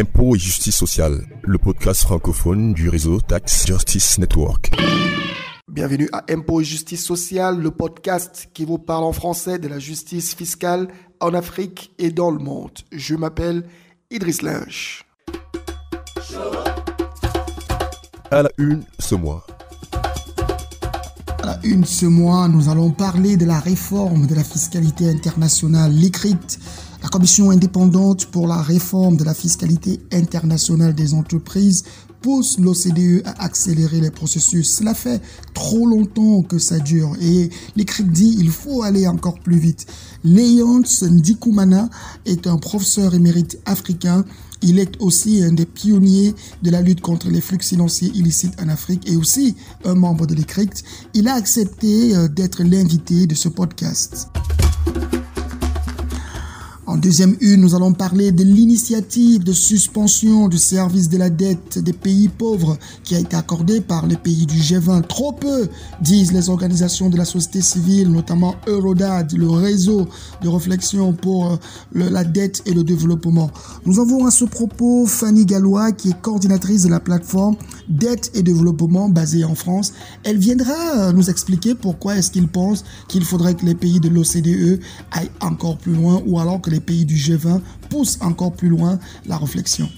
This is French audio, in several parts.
Impôts et justice sociale, le podcast francophone du réseau Tax Justice Network. Bienvenue à Impôts et justice sociale, le podcast qui vous parle en français de la justice fiscale en Afrique et dans le monde. Je m'appelle Idriss Lynch. À la une ce mois. À la une ce mois, nous allons parler de la réforme de la fiscalité internationale, l'ICRIT. La Commission indépendante pour la réforme de la fiscalité internationale des entreprises pousse l'OCDE à accélérer les processus. Cela fait trop longtemps que ça dure et l'ICRIT dit il faut aller encore plus vite. Léonce Ndikumana est un professeur émérite africain. Il est aussi un des pionniers de la lutte contre les flux financiers illicites en Afrique et aussi un membre de l'ICRIT. Il a accepté d'être l'invité de ce podcast. En deuxième une, nous allons parler de l'initiative de suspension du service de la dette des pays pauvres qui a été accordée par les pays du G20. Trop peu, disent les organisations de la société civile, notamment Eurodad, le réseau de réflexion pour la dette et le développement. Nous avons à ce propos Fanny Gallois, qui est coordinatrice de la plateforme Dette et Développement basée en France. Elle viendra nous expliquer pourquoi est-ce qu'ils pensent qu'il faudrait que les pays de l'OCDE aillent encore plus loin ou alors que les pays du G20 poussent encore plus loin la réflexion.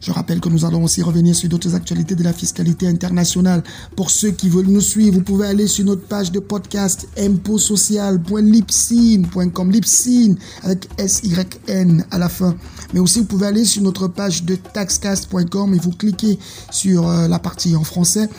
Je rappelle que nous allons aussi revenir sur d'autres actualités de la fiscalité internationale. Pour ceux qui veulent nous suivre, vous pouvez aller sur notre page de podcast impotsocial.libsyn.com, Libsyn avec SYN à la fin. Mais aussi, vous pouvez aller sur notre page de taxcast.com et vous cliquez sur la partie en français.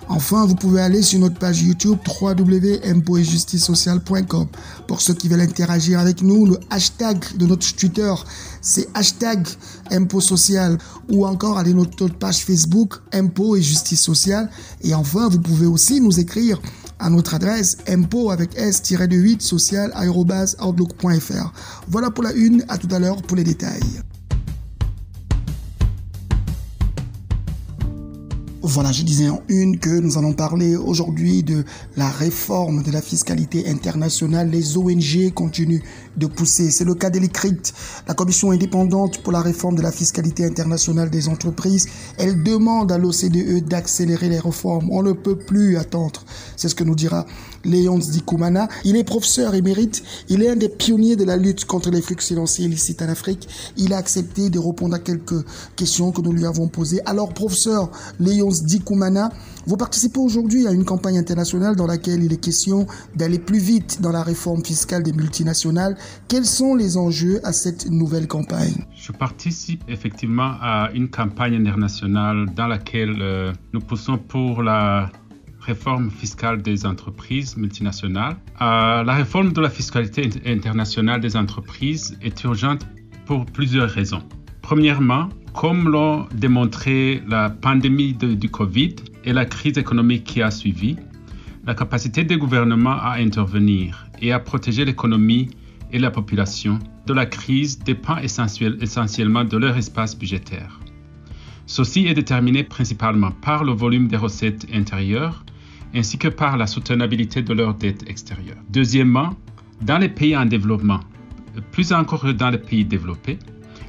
Enfin, vous pouvez aller sur notre page YouTube www.impotetjusticesociale.com. Pour ceux qui veulent interagir avec nous, le hashtag de notre Twitter, c'est hashtag Impôts Social, ou encore aller sur notre page Facebook Impôts et Justice Sociale. Et enfin, vous pouvez aussi nous écrire à notre adresse impôts avec s-8 social@outlook.fr. Voilà pour la une, à tout à l'heure pour les détails. Voilà, je disais en une que nous allons parler aujourd'hui de la réforme de la fiscalité internationale. Les ONG continuent de pousser. C'est le cas de l'ICRIT, la Commission indépendante pour la réforme de la fiscalité internationale des entreprises. Elle demande à l'OCDE d'accélérer les réformes. On ne peut plus attendre. C'est ce que nous dira Léonce Ndikumana. Il est professeur émérite. Il est un des pionniers de la lutte contre les flux financiers illicites en Afrique. Il a accepté de répondre à quelques questions que nous lui avons posées. Alors, professeur Léonce Ndikumana, vous participez aujourd'hui à une campagne internationale dans laquelle il est question d'aller plus vite dans la réforme fiscale des multinationales. Quels sont les enjeux à cette nouvelle campagne? Je participe effectivement à une campagne internationale dans laquelle nous poussons pour la réforme fiscale des entreprises multinationales. La réforme de la fiscalité internationale des entreprises est urgente pour plusieurs raisons. Premièrement, comme l'ont démontré la pandémie du Covid et la crise économique qui a suivi, la capacité des gouvernements à intervenir et à protéger l'économie et la population de la crise dépend essentiellement de leur espace budgétaire. Ceci est déterminé principalement par le volume des recettes intérieures ainsi que par la soutenabilité de leur dette extérieure. Deuxièmement, dans les pays en développement, plus encore que dans les pays développés,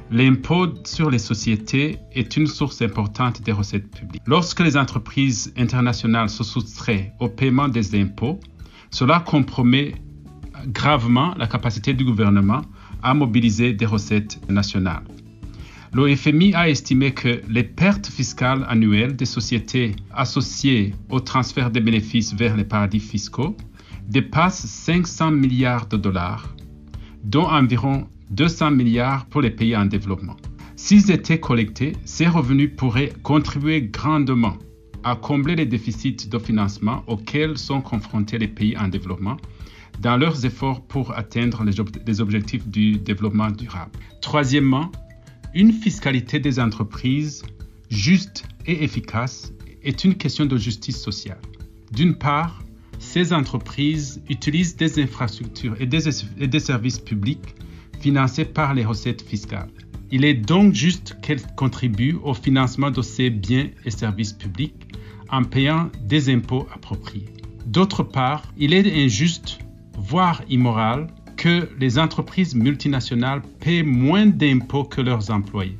l'impôt sur les sociétés est une source importante des recettes publiques. Lorsque les entreprises internationales se soustraient au paiement des impôts, cela compromet gravement la capacité du gouvernement à mobiliser des recettes nationales. Le FMI a estimé que les pertes fiscales annuelles des sociétés associées au transfert des bénéfices vers les paradis fiscaux dépassent 500 milliards de dollars, dont environ 200 milliards pour les pays en développement. S'ils étaient collectés, ces revenus pourraient contribuer grandement à combler les déficits de financement auxquels sont confrontés les pays en développement dans leurs efforts pour atteindre les objectifs du développement durable. Troisièmement, une fiscalité des entreprises juste et efficace est une question de justice sociale. D'une part, ces entreprises utilisent des infrastructures et des services publics financés par les recettes fiscales. Il est donc juste qu'elles contribuent au financement de ces biens et services publics en payant des impôts appropriés. D'autre part, il est injuste, voire immoral, que les entreprises multinationales paient moins d'impôts que leurs employés.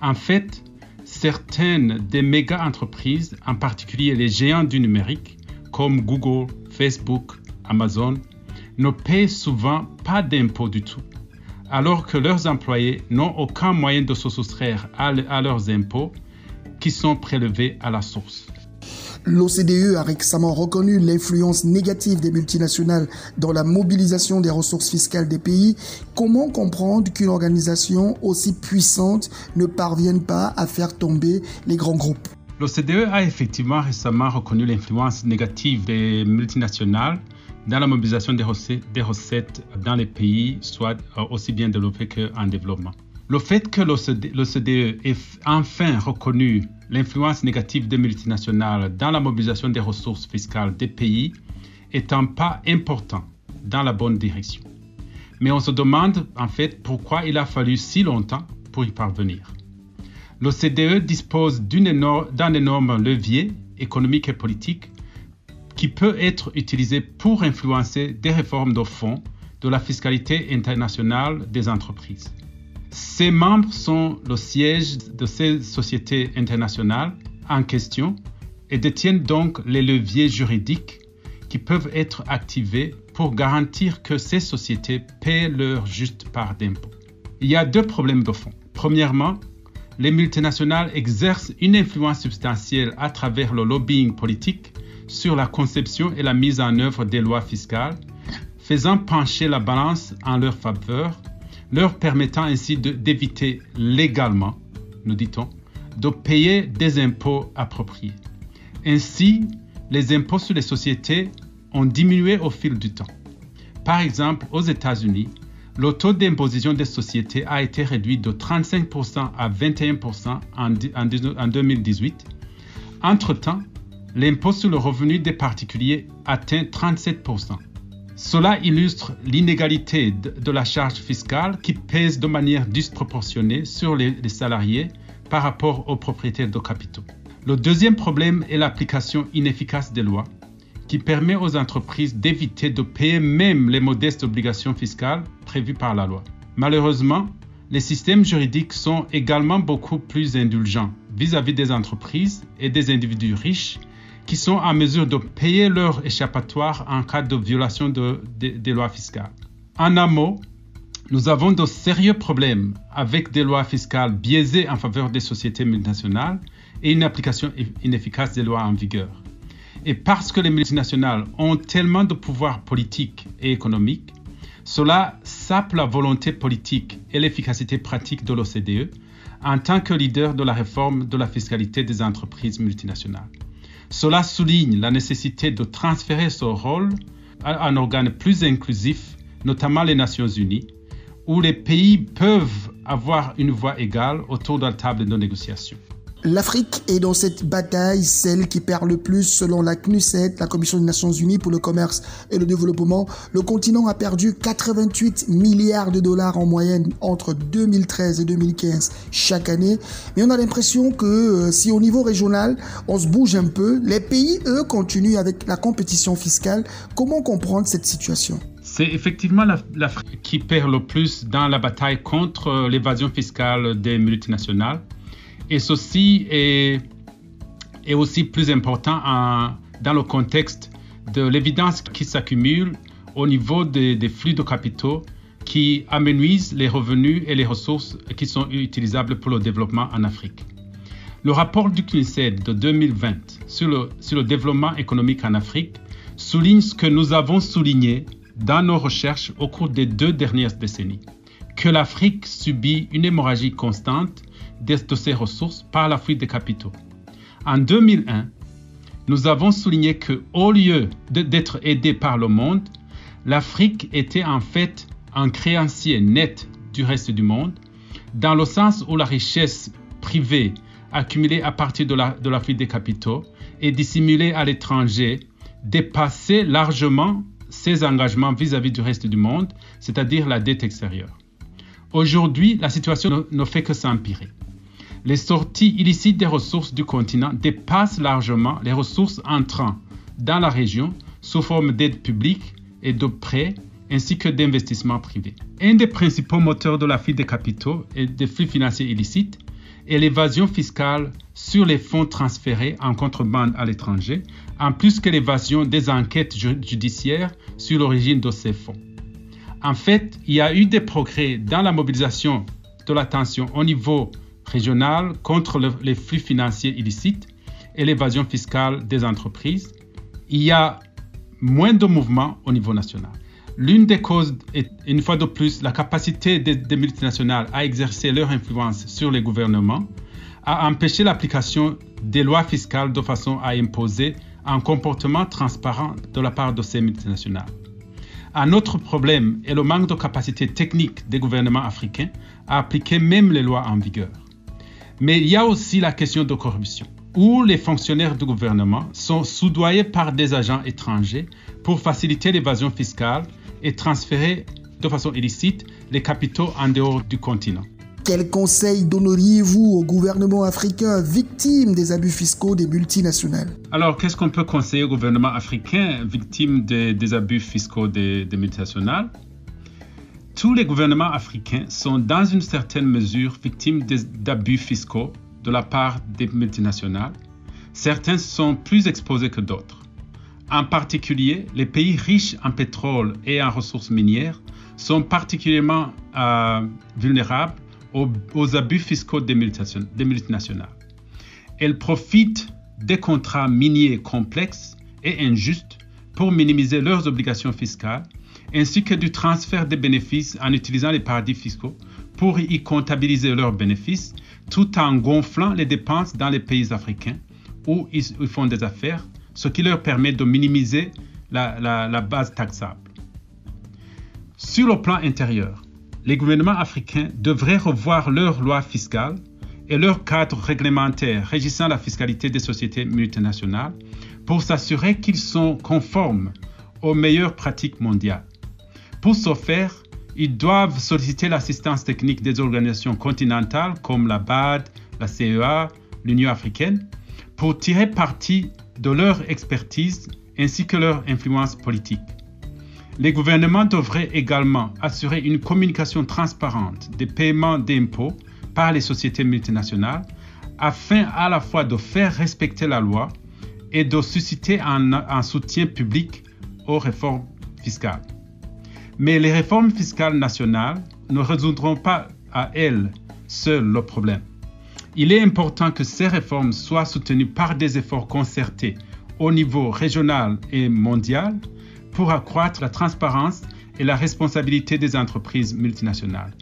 En fait, certaines des méga-entreprises, en particulier les géants du numérique, comme Google, Facebook, Amazon, ne paient souvent pas d'impôts du tout, alors que leurs employés n'ont aucun moyen de se soustraire à leurs impôts qui sont prélevés à la source. L'OCDE a récemment reconnu l'influence négative des multinationales dans la mobilisation des ressources fiscales des pays. Comment comprendre qu'une organisation aussi puissante ne parvienne pas à faire tomber les grands groupes? L'OCDE a effectivement récemment reconnu l'influence négative des multinationales dans la mobilisation des recettes dans les pays, soit aussi bien développés qu'en développement. Le fait que l'OCDE ait enfin reconnu l'influence négative des multinationales dans la mobilisation des ressources fiscales des pays est un pas important dans la bonne direction. Mais on se demande en fait pourquoi il a fallu si longtemps pour y parvenir. L'OCDE dispose d'un énorme levier économique et politique qui peut être utilisé pour influencer des réformes de fond de la fiscalité internationale des entreprises. Ses membres sont le siège de ces sociétés internationales en question et détiennent donc les leviers juridiques qui peuvent être activés pour garantir que ces sociétés paient leur juste part d'impôt. Il y a deux problèmes de fond. Premièrement, les multinationales exercent une influence substantielle à travers le lobbying politique sur la conception et la mise en œuvre des lois fiscales, faisant pencher la balance en leur faveur, leur permettant ainsi d'éviter légalement, nous dit-on, de payer des impôts appropriés. Ainsi, les impôts sur les sociétés ont diminué au fil du temps. Par exemple, aux États-Unis, le taux d'imposition des sociétés a été réduit de 35% à 21% en 2018. Entre-temps, l'impôt sur le revenu des particuliers atteint 37%. Cela illustre l'inégalité de la charge fiscale qui pèse de manière disproportionnée sur les salariés par rapport aux propriétaires de capitaux. Le deuxième problème est l'application inefficace des lois qui permet aux entreprises d'éviter de payer même les modestes obligations fiscales prévues par la loi. Malheureusement, les systèmes juridiques sont également beaucoup plus indulgents vis-à-vis des entreprises et des individus riches qui sont en mesure de payer leur échappatoire en cas de violation des lois fiscales. En un mot, nous avons de sérieux problèmes avec des lois fiscales biaisées en faveur des sociétés multinationales et une application inefficace des lois en vigueur. Et parce que les multinationales ont tellement de pouvoir politique et économique, cela sape la volonté politique et l'efficacité pratique de l'OCDE en tant que leader de la réforme de la fiscalité des entreprises multinationales. Cela souligne la nécessité de transférer ce rôle à un organe plus inclusif, notamment les Nations Unies, où les pays peuvent avoir une voix égale autour de la table de négociation. L'Afrique est dans cette bataille celle qui perd le plus selon la CNUSET, la Commission des Nations Unies pour le commerce et le développement. Le continent a perdu 88 milliards de dollars en moyenne entre 2013 et 2015 chaque année. Mais on a l'impression que si au niveau régional, on se bouge un peu, les pays, eux, continuent avec la compétition fiscale. Comment comprendre cette situation ? C'est effectivement l'Afrique qui perd le plus dans la bataille contre l'évasion fiscale des multinationales. Et ceci est aussi plus important dans le contexte de l'évidence qui s'accumule au niveau des flux de capitaux qui amenuisent les revenus et les ressources qui sont utilisables pour le développement en Afrique. Le rapport du CNUSET de 2020 sur le développement économique en Afrique souligne ce que nous avons souligné dans nos recherches au cours des 2 dernières décennies, que l'Afrique subit une hémorragie constante de ses ressources par la fuite des capitaux. En 2001, nous avons souligné qu'au lieu d'être aidée par le monde, l'Afrique était en fait un créancier net du reste du monde, dans le sens où la richesse privée accumulée à partir de la fuite des capitaux et dissimulée à l'étranger dépassait largement ses engagements vis-à-vis du reste du monde, c'est-à-dire la dette extérieure. Aujourd'hui, la situation ne fait que s'empirer. Les sorties illicites des ressources du continent dépassent largement les ressources entrant dans la région sous forme d'aide publique et de prêts ainsi que d'investissements privés. Un des principaux moteurs de la fuite des capitaux et des flux financiers illicites et l'évasion fiscale sur les fonds transférés en contrebande à l'étranger, en plus que l'évasion des enquêtes judiciaires sur l'origine de ces fonds. En fait, il y a eu des progrès dans la mobilisation de l'attention au niveau régional contre les flux financiers illicites et l'évasion fiscale des entreprises. Il y a moins de mouvements au niveau national. L'une des causes est, une fois de plus, la capacité des multinationales à exercer leur influence sur les gouvernements, à empêcher l'application des lois fiscales de façon à imposer un comportement transparent de la part de ces multinationales. Un autre problème est le manque de capacité technique des gouvernements africains à appliquer même les lois en vigueur. Mais il y a aussi la question de corruption, où les fonctionnaires du gouvernement sont soudoyés par des agents étrangers pour faciliter l'évasion fiscale et transférer de façon illicite les capitaux en dehors du continent. Quel conseil donneriez-vous au gouvernement africain victime des abus fiscaux des multinationales? Alors, qu'est-ce qu'on peut conseiller au gouvernement africain victime des abus fiscaux des multinationales? Tous les gouvernements africains sont dans une certaine mesure victimes d'abus fiscaux de la part des multinationales. Certains sont plus exposés que d'autres. En particulier, les pays riches en pétrole et en ressources minières sont particulièrement vulnérables aux abus fiscaux des multinationales. Elles profitent des contrats miniers complexes et injustes pour minimiser leurs obligations fiscales, ainsi que du transfert des bénéfices en utilisant les paradis fiscaux pour y comptabiliser leurs bénéfices, tout en gonflant les dépenses dans les pays africains où ils font des affaires, ce qui leur permet de minimiser la base taxable. Sur le plan intérieur, les gouvernements africains devraient revoir leurs lois fiscales et leur cadre réglementaire régissant la fiscalité des sociétés multinationales pour s'assurer qu'ils sont conformes aux meilleures pratiques mondiales. Pour ce faire, ils doivent solliciter l'assistance technique des organisations continentales comme la BAD, la CEA, l'Union africaine, pour tirer parti de leur expertise ainsi que leur influence politique. Les gouvernements devraient également assurer une communication transparente des paiements d'impôts par les sociétés multinationales afin à la fois de faire respecter la loi et de susciter un soutien public aux réformes fiscales. Mais les réformes fiscales nationales ne résoudront pas à elles seules le problème. Il est important que ces réformes soient soutenues par des efforts concertés au niveau régional et mondial pour accroître la transparence et la responsabilité des entreprises multinationales.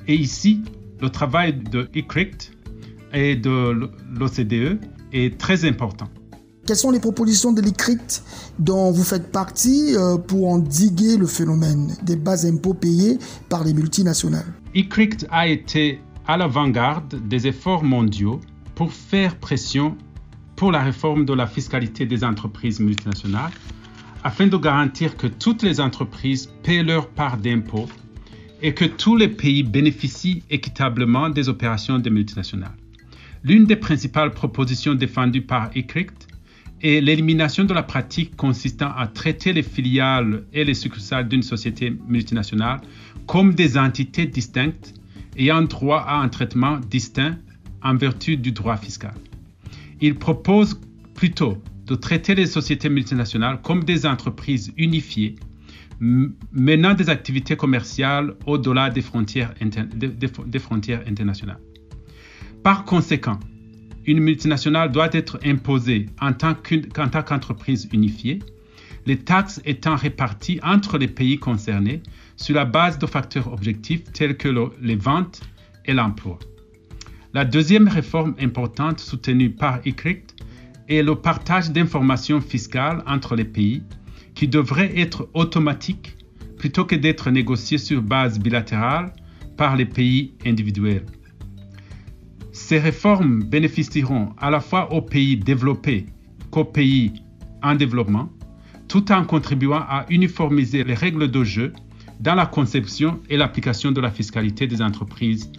Et ici, le travail de ICRICT et de l'OCDE est très important. Quelles sont les propositions de l'ICRICT dont vous faites partie pour endiguer le phénomène des bas impôts payés par les multinationales? ICRICT a été à l'avant-garde des efforts mondiaux pour faire pression pour la réforme de la fiscalité des entreprises multinationales afin de garantir que toutes les entreprises paient leur part d'impôts et que tous les pays bénéficient équitablement des opérations des multinationales. L'une des principales propositions défendues par ICRICT est l'élimination de la pratique consistant à traiter les filiales et les succursales d'une société multinationale comme des entités distinctes ayant droit à un traitement distinct en vertu du droit fiscal. Il propose plutôt de traiter les sociétés multinationales comme des entreprises unifiées menant des activités commerciales au-delà des frontières internationales. Par conséquent, une multinationale doit être imposée en tant qu'entreprise unifiée, les taxes étant réparties entre les pays concernés sur la base de facteurs objectifs tels que les ventes et l'emploi. La deuxième réforme importante soutenue par ICRICT est le partage d'informations fiscales entre les pays qui devrait être automatique plutôt que d'être négocié sur base bilatérale par les pays individuels. Ces réformes bénéficieront à la fois aux pays développés qu'aux pays en développement, tout en contribuant à uniformiser les règles de jeu dans la conception et l'application de la fiscalité des entreprises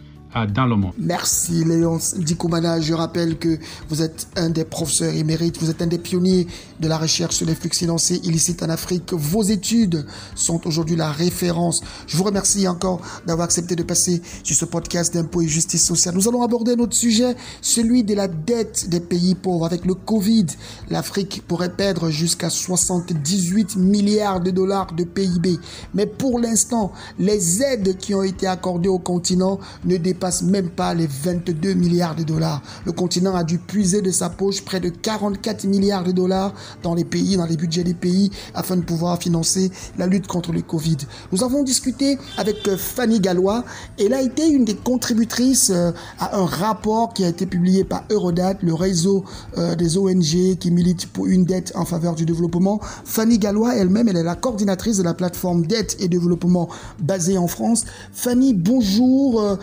dans le monde. Merci Léonce Dikoumana. Je rappelle que vous êtes un des professeurs émérites, vous êtes un des pionniers de la recherche sur les flux financiers illicites en Afrique. Vos études sont aujourd'hui la référence. Je vous remercie encore d'avoir accepté de passer sur ce podcast d'Impôts et Justice sociale. Nous allons aborder un autre sujet, celui de la dette des pays pauvres. Avec le Covid, l'Afrique pourrait perdre jusqu'à 78 milliards de dollars de PIB. Mais pour l'instant, les aides qui ont été accordées au continent ne dépassent même pas les 22 milliards de dollars. Le continent a dû puiser de sa poche près de 44 milliards de dollars dans les pays, dans les budgets des pays, afin de pouvoir financer la lutte contre le Covid. Nous avons discuté avec Fanny Gallois. Elle a été une des contributrices à un rapport qui a été publié par Eurodat, le réseau des ONG qui militent pour une dette en faveur du développement. Fanny Gallois elle-même, elle est la coordinatrice de la plateforme Dette et Développement basée en France. Fanny, bonjour.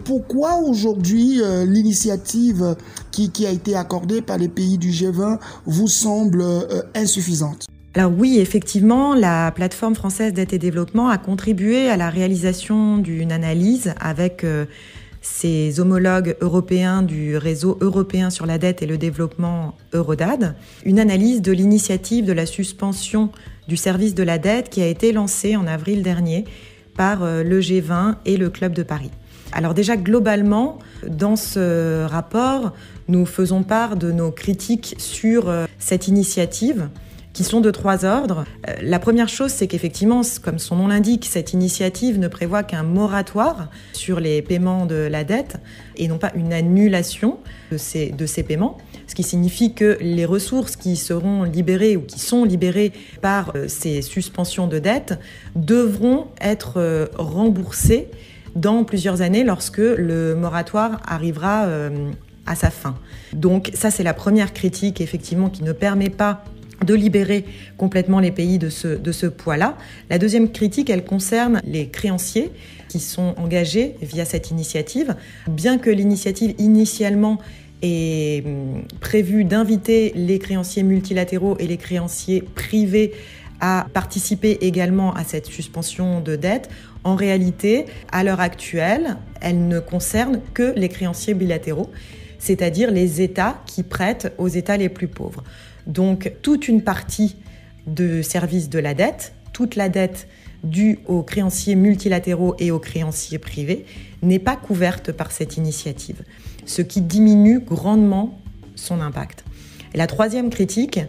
Pourquoi aujourd'hui l'initiative qui a été accordée par les pays du G20 vous semble insuffisante ? Alors oui, effectivement, la plateforme française Dette et Développement a contribué à la réalisation d'une analyse avec ses homologues européens du réseau européen sur la dette et le développement Eurodad, une analyse de l'initiative de la suspension du service de la dette qui a été lancée en avril dernier par le G20 et le Club de Paris. Alors déjà, globalement, dans ce rapport, nous faisons part de nos critiques sur cette initiative, qui sont de 3 ordres. La première chose, c'est qu'effectivement, comme son nom l'indique, cette initiative ne prévoit qu'un moratoire sur les paiements de la dette et non pas une annulation de ces paiements, ce qui signifie que les ressources qui seront libérées ou qui sont libérées par ces suspensions de dette devront être remboursées dans plusieurs années lorsque le moratoire arrivera à sa fin. Donc ça, c'est la première critique, effectivement, qui ne permet pas de libérer complètement les pays de ce poids-là. La deuxième critique, elle concerne les créanciers qui sont engagés via cette initiative. Bien que l'initiative initialement ait prévu d'inviter les créanciers multilatéraux et les créanciers privés à participer également à cette suspension de dette, en réalité, à l'heure actuelle, elle ne concerne que les créanciers bilatéraux, c'est-à-dire les États qui prêtent aux États les plus pauvres. Donc, toute une partie de service de la dette, toute la dette due aux créanciers multilatéraux et aux créanciers privés n'est pas couverte par cette initiative, ce qui diminue grandement son impact. Et la troisième critique,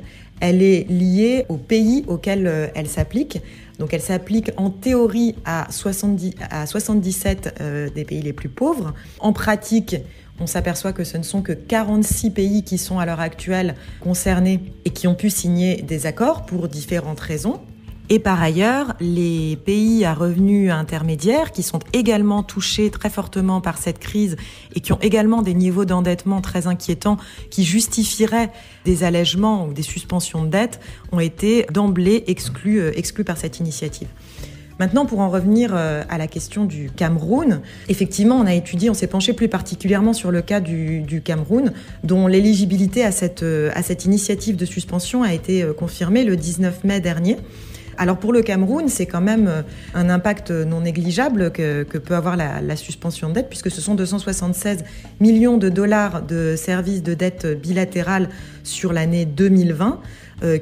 elle est liée aux pays auxquels elle s'applique. Donc, elle s'applique en théorie à 77 des pays les plus pauvres. En pratique, on s'aperçoit que ce ne sont que 46 pays qui sont à l'heure actuelle concernés et qui ont pu signer des accords pour différentes raisons. Et par ailleurs, les pays à revenus intermédiaires qui sont également touchés très fortement par cette crise et qui ont également des niveaux d'endettement très inquiétants qui justifieraient des allègements ou des suspensions de dette ont été d'emblée exclus par cette initiative. Maintenant, pour en revenir à la question du Cameroun, effectivement, on s'est penché plus particulièrement sur le cas du Cameroun, dont l'éligibilité à cette initiative de suspension a été confirmée le 19 mai dernier. Alors pour le Cameroun, c'est quand même un impact non négligeable que peut avoir la suspension de dette, puisque ce sont 276 millions de dollars de services de dette bilatérale sur l'année 2020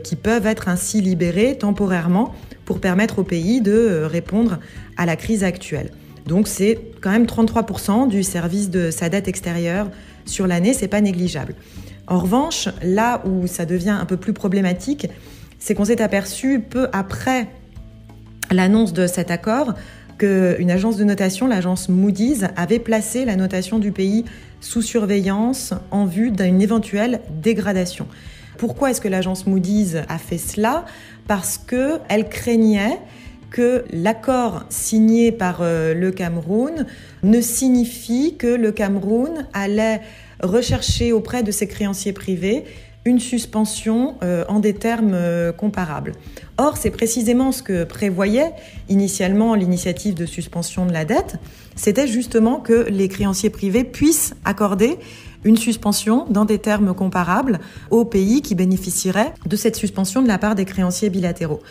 qui peuvent être ainsi libérés temporairement pour permettre au pays de répondre à la crise actuelle. Donc c'est quand même 33% du service de sa dette extérieure sur l'année, c'est pas négligeable. En revanche, là où ça devient un peu plus problématique, c'est qu'on s'est aperçu peu après l'annonce de cet accord qu'une agence de notation, l'agence Moody's, avait placé la notation du pays sous surveillance en vue d'une éventuelle dégradation. Pourquoi est-ce que l'agence Moody's a fait cela ? Parce qu'elle craignait que l'accord signé par le Cameroun ne signifie que le Cameroun allait rechercher auprès de ses créanciers privés une suspension en des termes comparables. Or, c'est précisément ce que prévoyait initialement l'initiative de suspension de la dette, c'était justement que les créanciers privés puissent accorder une suspension dans des termes comparables aux pays qui bénéficieraient de cette suspension de la part des créanciers bilatéraux.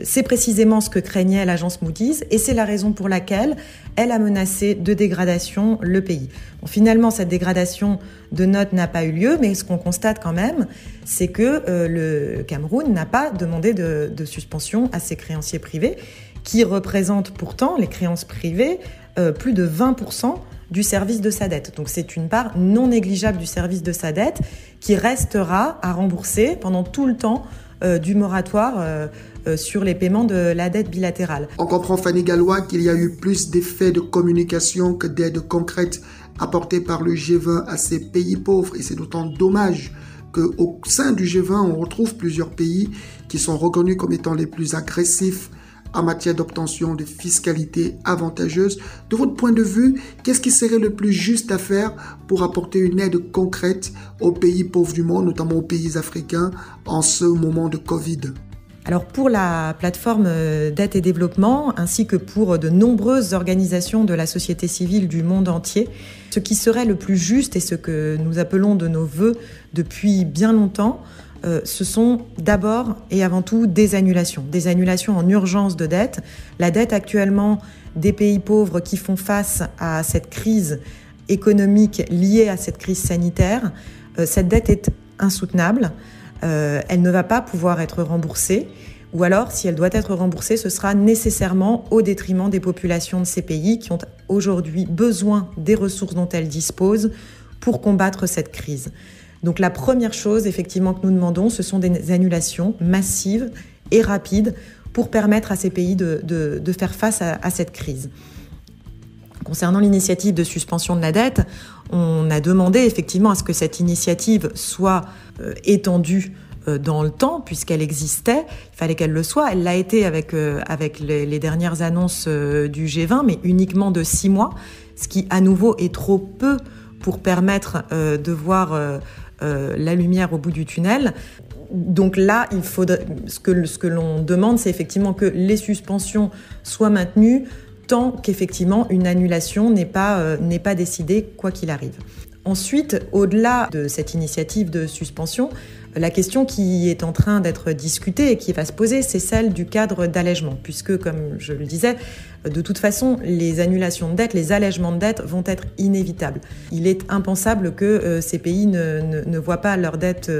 C'est précisément ce que craignait l'agence Moody's et c'est la raison pour laquelle elle a menacé de dégradation le pays. Bon, finalement, cette dégradation de notes n'a pas eu lieu, mais ce qu'on constate quand même, c'est que le Cameroun n'a pas demandé de suspension à ses créanciers privés, qui représentent pourtant, les créances privées, plus de 20% du service de sa dette. Donc c'est une part non négligeable du service de sa dette qui restera à rembourser pendant tout le temps du moratoire sur les paiements de la dette bilatérale. On comprend, Fanny Gallois, qu'il y a eu plus d'effets de communication que d'aides concrètes apportées par le G20 à ces pays pauvres. Et c'est d'autant dommage qu'au sein du G20, on retrouve plusieurs pays qui sont reconnus comme étant les plus agressifs en matière d'obtention de fiscalité avantageuse. De votre point de vue, qu'est-ce qui serait le plus juste à faire pour apporter une aide concrète aux pays pauvres du monde, notamment aux pays africains, en ce moment de Covid ? Alors pour la plateforme Dette et Développement, ainsi que pour de nombreuses organisations de la société civile du monde entier, ce qui serait le plus juste et ce que nous appelons de nos vœux depuis bien longtemps, ce sont d'abord et avant tout des annulations en urgence de dette. La dette actuellement des pays pauvres qui font face à cette crise économique liée à cette crise sanitaire, cette dette est insoutenable. Elle ne va pas pouvoir être remboursée, ou alors si elle doit être remboursée, ce sera nécessairement au détriment des populations de ces pays qui ont aujourd'hui besoin des ressources dont elles disposent pour combattre cette crise. Donc la première chose effectivement que nous demandons, ce sont des annulations massives et rapides pour permettre à ces pays de faire face à cette crise. Concernant l'initiative de suspension de la dette, on a demandé effectivement à ce que cette initiative soit étendue dans le temps, puisqu'elle existait, il fallait qu'elle le soit. Elle l'a été avec les dernières annonces du G20, mais uniquement de 6 mois, ce qui à nouveau est trop peu pour permettre de voir la lumière au bout du tunnel. Donc là, il faudrait, ce que l'on demande, c'est effectivement que les suspensions soient maintenues tant qu'effectivement une annulation n'est pas décidée quoi qu'il arrive. Ensuite, au-delà de cette initiative de suspension, la question qui est en train d'être discutée et qui va se poser, c'est celle du cadre d'allègement, puisque, comme je le disais, de toute façon, les annulations de dette, les allègements de dette vont être inévitables. Il est impensable que ces pays ne voient pas leur dette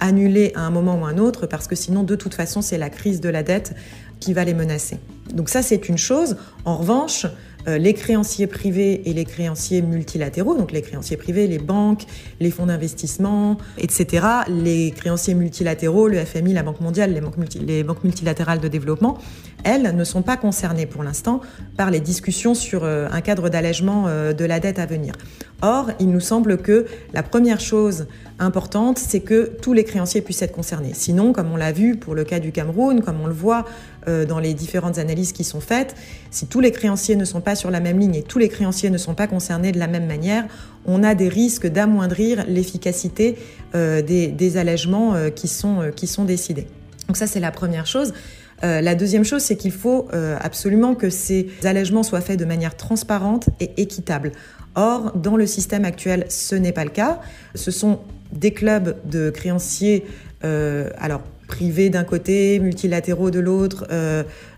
annulée à un moment ou à un autre, parce que sinon, de toute façon, c'est la crise de la dette qui va les menacer. Donc ça, c'est une chose. En revanche, les créanciers privés et les créanciers multilatéraux, donc les créanciers privés, les banques, les fonds d'investissement, etc., les créanciers multilatéraux, le FMI, la Banque mondiale, les banques multilatérales de développement, elles ne sont pas concernées pour l'instant par les discussions sur un cadre d'allègement de la dette à venir. Or, il nous semble que la première chose importante, c'est que tous les créanciers puissent être concernés. Sinon, comme on l'a vu pour le cas du Cameroun, comme on le voit dans les différentes analyses qui sont faites, si tous les créanciers ne sont pas sur la même ligne et tous les créanciers ne sont pas concernés de la même manière, on a des risques d'amoindrir l'efficacité des allègements qui sont décidés. Donc ça, c'est la première chose. La deuxième chose, c'est qu'il faut absolument que ces allègements soient faits de manière transparente et équitable. Or, dans le système actuel, ce n'est pas le cas. Ce sont des clubs de créanciers, privés d'un côté, multilatéraux de l'autre,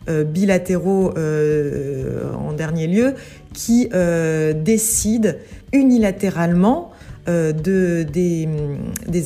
bilatéraux en dernier lieu, qui décident unilatéralement des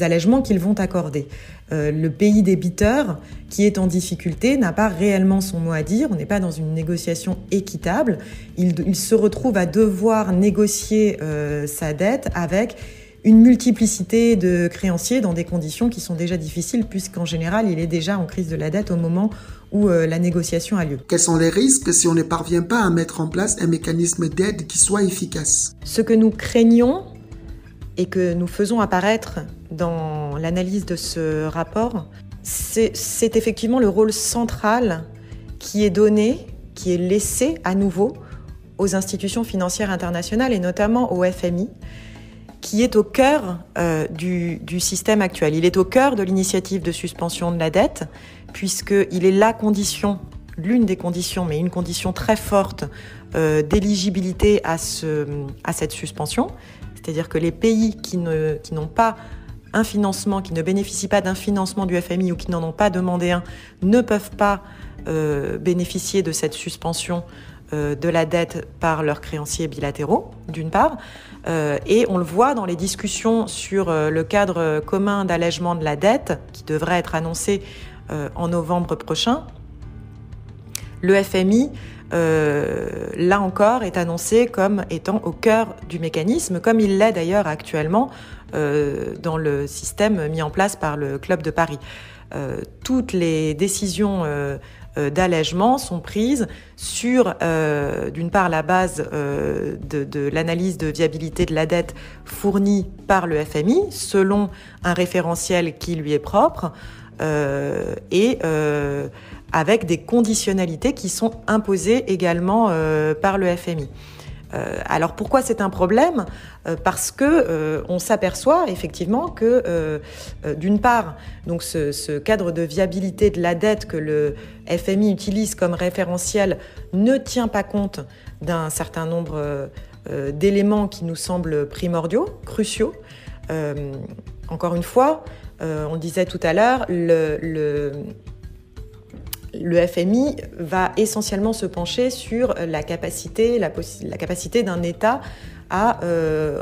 allègements qu'ils vont accorder. Le pays débiteur qui est en difficulté n'a pas réellement son mot à dire, on n'est pas dans une négociation équitable, il se retrouve à devoir négocier sa dette avec une multiplicité de créanciers dans des conditions qui sont déjà difficiles puisqu'en général il est déjà en crise de la dette au moment où la négociation a lieu. Quels sont les risques si on ne parvient pas à mettre en place un mécanisme d'aide qui soit efficace ? Ce que nous craignons et que nous faisons apparaître dans l'analyse de ce rapport, c'est effectivement le rôle central qui est donné, qui est laissé à nouveau aux institutions financières internationales et notamment au FMI, qui est au cœur du système actuel. Il est au cœur de l'initiative de suspension de la dette, puisqu'il est l'une des conditions, mais une condition très forte d'éligibilité à cette suspension. C'est-à-dire que les pays qui n'ont pas un financement, qui ne bénéficient pas d'un financement du FMI ou qui n'en ont pas demandé un, ne peuvent pas bénéficier de cette suspension de la dette par leurs créanciers bilatéraux, d'une part. Et on le voit dans les discussions sur le cadre commun d'allègement de la dette, qui devrait être annoncé en novembre prochain. Le FMI, là encore, est annoncé comme étant au cœur du mécanisme, comme il l'est d'ailleurs actuellement dans le système mis en place par le Club de Paris. Toutes les décisions d'allègement sont prises sur, d'une part, la base de l'analyse de viabilité de la dette fournie par le FMI, selon un référentiel qui lui est propre, et avec des conditionnalités qui sont imposées également par le FMI. Alors pourquoi c'est un problème ? Parce que on s'aperçoit effectivement que d'une part, donc ce cadre de viabilité de la dette que le FMI utilise comme référentiel ne tient pas compte d'un certain nombre d'éléments qui nous semblent primordiaux, cruciaux. Encore une fois, on le disait tout à l'heure, le FMI va essentiellement se pencher sur la capacité d'un État à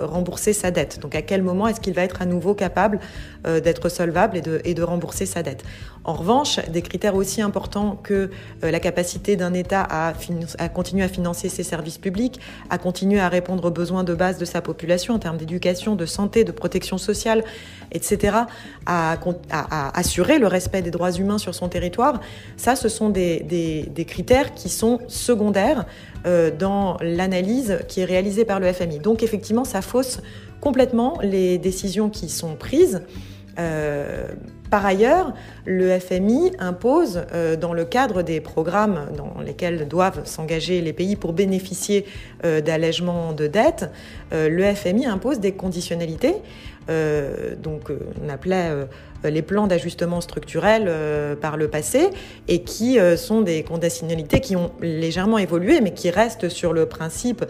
rembourser sa dette. Donc à quel moment est-ce qu'il va être à nouveau capable d'être solvable et de rembourser sa dette. En revanche, des critères aussi importants que la capacité d'un État à continuer à financer ses services publics, à continuer à répondre aux besoins de base de sa population en termes d'éducation, de santé, de protection sociale, etc., à assurer le respect des droits humains sur son territoire, ça, ce sont des critères qui sont secondaires dans l'analyse qui est réalisée par le FMI. Donc effectivement, ça fausse complètement les décisions qui sont prises. Par ailleurs, le FMI impose, dans le cadre des programmes dans lesquels doivent s'engager les pays pour bénéficier d'allègements de dette, le FMI impose des conditionnalités. On appelait les plans d'ajustement structurel par le passé, et qui sont des conditionnalités qui ont légèrement évolué, mais qui restent sur le principe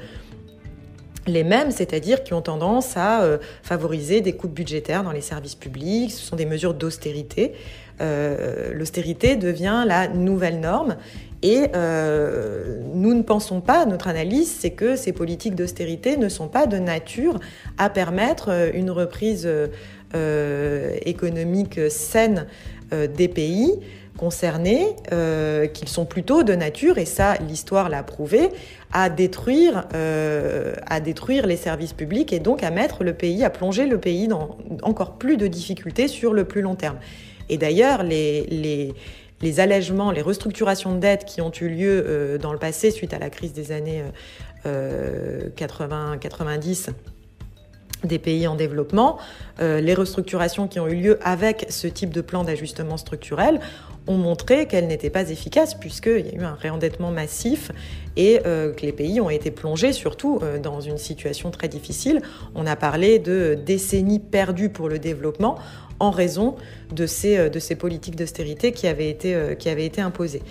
les mêmes, c'est-à-dire qui ont tendance à favoriser des coupes budgétaires dans les services publics. Ce sont des mesures d'austérité. L'austérité devient la nouvelle norme. Et nous ne pensons pas, notre analyse, c'est que ces politiques d'austérité ne sont pas de nature à permettre une reprise économique saine des pays concernés, qu'ils sont plutôt de nature, et ça l'histoire l'a prouvé, à détruire les services publics, et donc à plonger le pays dans encore plus de difficultés sur le plus long terme. Et d'ailleurs, les allègements, les restructurations de dettes qui ont eu lieu dans le passé suite à la crise des années 80-90 des pays en développement, les restructurations qui ont eu lieu avec ce type de plan d'ajustement structurel ont montré qu'elles n'étaient pas efficaces, puisqu'il y a eu un réendettement massif et que les pays ont été plongés surtout dans une situation très difficile. On a parlé de décennies perdues pour le développement en raison de ces politiques d'austérité qui avaient été imposées.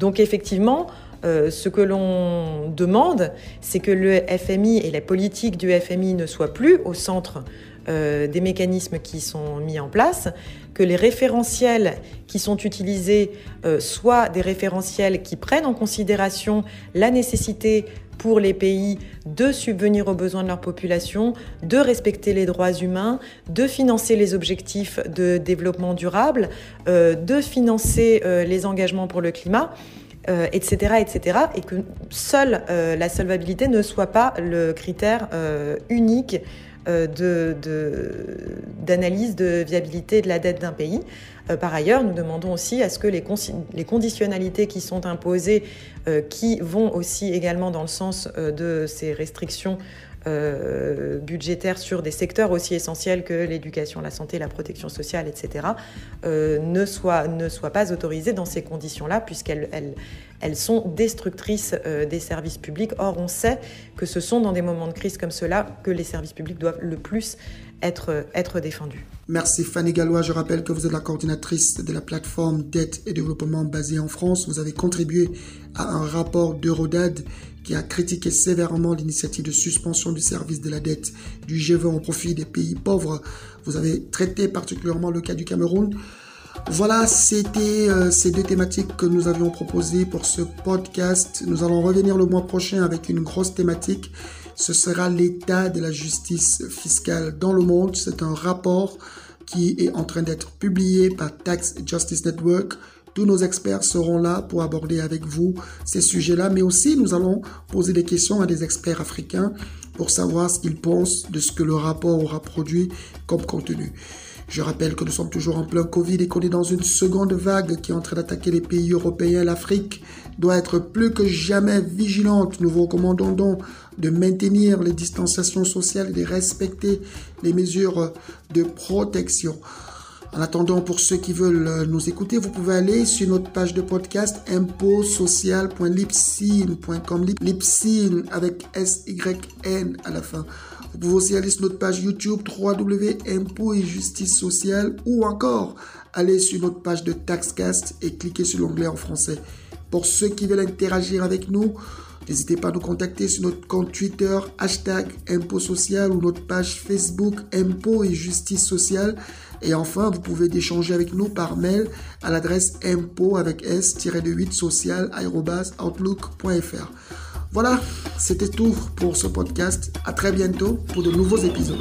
Donc effectivement, ce que l'on demande, c'est que le FMI et la politique du FMI ne soient plus au centre des mécanismes qui sont mis en place, que les référentiels qui sont utilisés soient des référentiels qui prennent en considération la nécessité pour les pays de subvenir aux besoins de leur population, de respecter les droits humains, de financer les objectifs de développement durable, de financer les engagements pour le climat, etc., etc., et que seule la solvabilité ne soit pas le critère unique d'analyse de viabilité de la dette d'un pays. Par ailleurs, nous demandons aussi à ce que les conditionnalités qui sont imposées, qui vont aussi également dans le sens de ces restrictions budgétaires sur des secteurs aussi essentiels que l'éducation, la santé, la protection sociale, etc., ne soient pas autorisées dans ces conditions-là, puisqu'elles sont destructrices des services publics. Or, on sait que ce sont dans des moments de crise comme cela que les services publics doivent le plus être défendus. Merci Fanny Gallois. Je rappelle que vous êtes la coordinatrice de la plateforme Dette et Développement basée en France. Vous avez contribué à un rapport d'Eurodad qui a critiqué sévèrement l'initiative de suspension du service de la dette du G20 au profit des pays pauvres. Vous avez traité particulièrement le cas du Cameroun. Voilà, c'était ces deux thématiques que nous avions proposées pour ce podcast. Nous allons revenir le mois prochain avec une grosse thématique. Ce sera l'état de la justice fiscale dans le monde. C'est un rapport qui est en train d'être publié par Tax Justice Network. Tous nos experts seront là pour aborder avec vous ces sujets-là, mais aussi nous allons poser des questions à des experts africains pour savoir ce qu'ils pensent de ce que le rapport aura produit comme contenu. Je rappelle que nous sommes toujours en plein Covid et qu'on est dans une seconde vague qui est en train d'attaquer les pays européens. L'Afrique doit être plus que jamais vigilante. Nous vous recommandons donc de maintenir les distanciations sociales et de respecter les mesures de protection. En attendant, pour ceux qui veulent nous écouter, vous pouvez aller sur notre page de podcast impotsocial.libsyn.com, Libsyn avec SYN à la fin. Vous pouvez aussi aller sur notre page YouTube www.impôts et justice sociale ou encore aller sur notre page de Taxcast et cliquer sur l'onglet en français. Pour ceux qui veulent interagir avec nous, n'hésitez pas à nous contacter sur notre compte Twitter #ImpôtsSocial ou notre page Facebook Impôts et Justice Sociale. Et enfin, vous pouvez échanger avec nous par mail à l'adresse impôts avec s-8social@outlook.fr. Voilà, c'était tout pour ce podcast. À très bientôt pour de nouveaux épisodes.